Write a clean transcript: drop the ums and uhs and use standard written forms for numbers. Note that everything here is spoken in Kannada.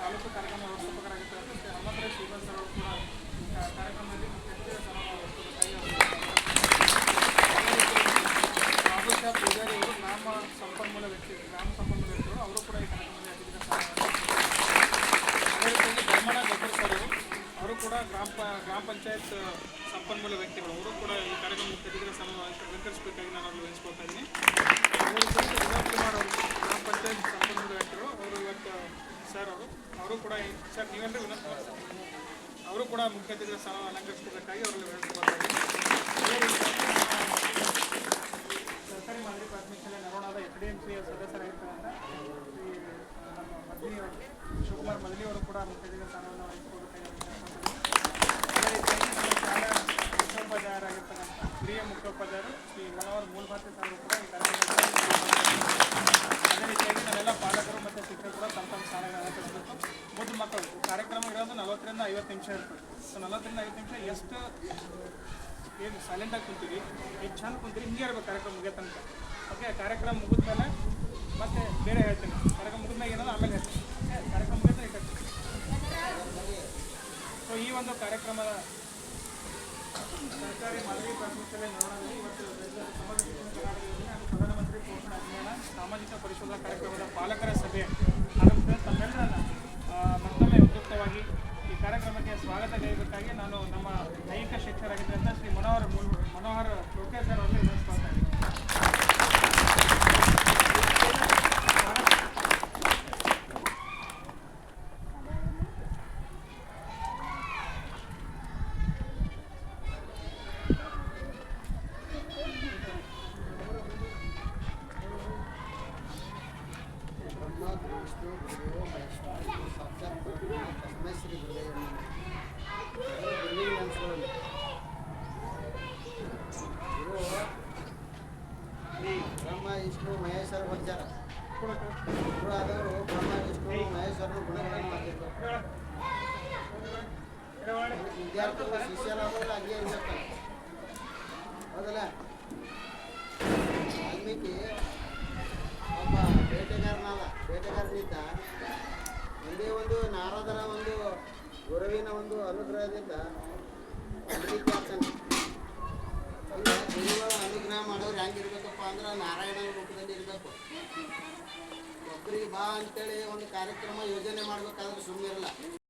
ತಾಲೂಕು ಕಾರ್ಯಕ್ರಮ ವ್ಯವಸ್ಥಾಪಕರಾಗಿದ್ದಾರೆ ಶ್ರೀ ಹನುಮಂತರಾಯ ಶ್ರೀನಿವಾಸ್ ಅವರು ಕೂಡ ಕಾರ್ಯಕ್ರಮದಲ್ಲಿ ಮುಖ್ಯ ಬಾಬುಶಾ ಪೂಜಾರಿ ಅವರು ಗ್ರಾಮ ಸಂಪನ್ಮೂಲ ವ್ಯಕ್ತಿಗಳು ಅವರು ಕೂಡ ಈ ಕಾರ್ಯಕ್ರಮದಲ್ಲಿ ಅದೇ ರೀತಿಯಾಗಿ ಧರ್ಮಣ ಗಬ್ಬರ್ ಸರ್ ಅವರು ಕೂಡ ಗ್ರಾಮ ಪಂಚಾಯತ್ ಸಂಪನ್ಮೂಲ ವ್ಯಕ್ತಿಗಳು ಅವರು ಕೂಡ ಈ ಕಾರ್ಯಕ್ರಮ ಮುಖ್ಯ ವೆಂಕಟೇಶ್ಬೇಕಾಗಿ ನಾನು ಅವ್ರಿಗೆ ವಹಿಸ್ಕೊಳ್ತಾ ಇದ್ದೀನಿ. ಅದೇ ರೀತಿಯಾಗಿ ವಿನೋದ್ ಕುಮಾರ್ ಅವರು ಗ್ರಾಮ ಪಂಚಾಯತ್ ಸಂಪನ್ಮೂಲ ವ್ಯಕ್ತಿಗಳು ಅವರು ಇವತ್ತು ಸರ್ ಅವರು ಕೂಡ ಸರ್ ನೀವೆಲ್ಲರೂ ವಿನೋದ್ ಕುಮಾರ್ ಸರ್ ಅವರು ಕೂಡ ಮುಖ್ಯ ಅತಿಥಿಗಳ ಸ್ಥಾನ ಅಲಂಕರಿಸಬೇಕಾಗಿ ಅವರಲ್ಲಿ ವಹಿಸ್ಕೊಳ್ತಾ ಇದ್ದೀನಿ. ಅದೇ ರೀತಿಯಾಗಿ ಸರ್ಕಾರಿ ಮಾದರಿ ಪ್ರಾಥಮಿಕ ಶಾಲೆ ನರೋಣದ FDMC ಸದಸ್ಯರಾಗಿರ್ತಕ್ಕಂಥ ಶ್ರೀ ನಮ್ಮ ಮದನಿ ಶಿವಕುಮಾರ್ ಮದನಿ ಅವರು ಕೂಡ ಮುಖ್ಯ ಅತಿಥಿಗಳ ಸ್ಥಾನವನ್ನು ವಹಿಸಿಕೊಳ್ಳಬೇಕಾಗಿ ಅದೇ ರೀತಿಯಾಗಿ ನಮ್ಮ ಶಾಲಾ ಮುಖ್ಯೋಪಾಧ್ಯಾಯರಾಗಿರ್ತಕ್ಕಂಥ ಹಿರಿಯ ಮುಖ್ಯೋಪಾಧ್ಯಾಯರು ಶ್ರೀ ಮನೋಹರ್ ಮೂಲಭಾತಿ ಸರ್ ಕೂಡ ಈ ಕಾರ್ಯಕ್ರಮದಲ್ಲಿ ಅದೇ ರೀತಿಯಾಗಿ ನಾವೆಲ್ಲ ಪಾಲಕರು ಮತ್ತು ಶಿಕ್ಷಕರು ಕೂಡ ತಮ್ಮ ಸ್ಥಾನಗಳನ್ನು ಅಲಂಕರಿಸಬೇಕು. ಮುದ್ದು ಮಕ್ಕಳು ಕಾರ್ಯಕ್ರಮ ಇರೋದು 40 ರಿಂದ 50 ನಿಮಿಷ ಇರ್ತದೆ. ಸೊ 40 ರಿಂದ 50 ನಿಮಿಷ ಎಷ್ಟು ಏನು ಸೈಲೆಂಟಾಗಿ ಕುಂತೀವಿ ಎಷ್ಟು ಚಂದ ಕುಂತೀವಿ ಹಿಂಗೆ ಇರ್ಬೇಕು ಕಾರ್ಯಕ್ರಮ ಮುಗಿಯೋ ತನಕ. ಓಕೆ, ಕಾರ್ಯಕ್ರಮ ಮುಗಿದ್ಮೇಲೆ ಮತ್ತೆ ಬೇರೆ ಹೇಳ್ತೀನಿ. ಕಾರ್ಯಕ್ರಮ ಮುಗಿದ್ಮೇಲೆ ಏನೋ ಆಮೇಲೆ ಹೇಳ್ತೀನಿ. ಕಾರ್ಯಕ್ರಮ ಮುಗಿದ್ರೆ ಇಟ್ಟಾಗ್ತೀನಿ. ಸೊ ಈ ಒಂದು ಕಾರ್ಯಕ್ರಮದ ಸರ್ಕಾರಿ ಮಾದರಿ ಪ್ರಾಥಮಿಕ ಶಾಲೆ ನರೋಣದಲ್ಲಿ ಇವತ್ತು ಸಮಗ್ರ ಶಿಕ್ಷಣ ಕರ್ನಾಟಕದಲ್ಲಿ ಹಾಗೂ ಪ್ರಧಾನಮಂತ್ರಿ ಪೋಷಣ ಅಭಿಯಾನ ಸಾಮಾಜಿಕ ಪರಿಶೋಧನಾ ಕಾರ್ಯಕ್ರಮದ ಪಾಲಕರ ಸಭೆ ಆರಂಭಿಸಿದ ತಮ್ಮೆಲ್ಲರನ್ನ ಮತ್ತೊಮ್ಮೆ ಉಪಯುಕ್ತವಾಗಿ ಈ ಕಾರ್ಯಕ್ರಮಕ್ಕೆ ಸ್ವಾಗತ ಗೈಬೇಕಾಗಿ ನಾನು ನಮ್ಮ ದೈಹಿಕ ಶಿಕ್ಷಕರಾಗಿದ್ದಂಥ ಶ್ರೀ ಮನೋಹರ್ ಲೋಕೇಶ್ ಸರ್ ಅವರಲ್ಲಿ ವಿನಂತಿಸ್ಕೊಳ್ತಾ ಇದ್ದೀನಿ. ಬ್ರಹ್ಮ ವಿಷ್ಣು ಮಹೇಶ್ವರ ಬಂಚಾರ ಗುರು ಆದವರು ಬ್ರಹ್ಮ ವಿಷ್ಣು ಮಹೇಶ್ವರನ ಗುಣಗಳನ್ನು ಮಾಡಿದ್ರು. ವಿದ್ಯಾರ್ಥಿಗಳು ಶಿಷ್ಯರಾದವರು ಹಂಗೆ ಇರ್ಬೇಕು, ಹೌದಲ್ಲ? ವಾಲ್ಮೀಕಿ ಒಬ್ಬ ಬೇಟೆಗಾರನಿದ್ದ. ಒಂದೇ ಒಂದು ನಾರದರ ಒಂದು ಗುರುವಿನ ಒಂದು ಅನುಗ್ರಹದಿಂದ ಒಂದು ರೀತಿ ಆಗ್ತಾನೆ. ಗುರುಗಳ ಅನುಗ್ರಹ ಮಾಡೋರು ಹೆಂಗಿರ್ಬೇಕಪ್ಪ ಅಂದ್ರೆ ನಾರಾಯಣನ ರೂಪದಲ್ಲಿ ಇರಬೇಕು. ಒಬ್ಬರಿಗೆ ಬಾ ಅಂತೇಳಿ ಒಂದು ಕಾರ್ಯಕ್ರಮ ಯೋಜನೆ ಮಾಡ್ಬೇಕಾದ್ರೆ ಸುಮ್ಮನೆ ಇರಲ್ಲ.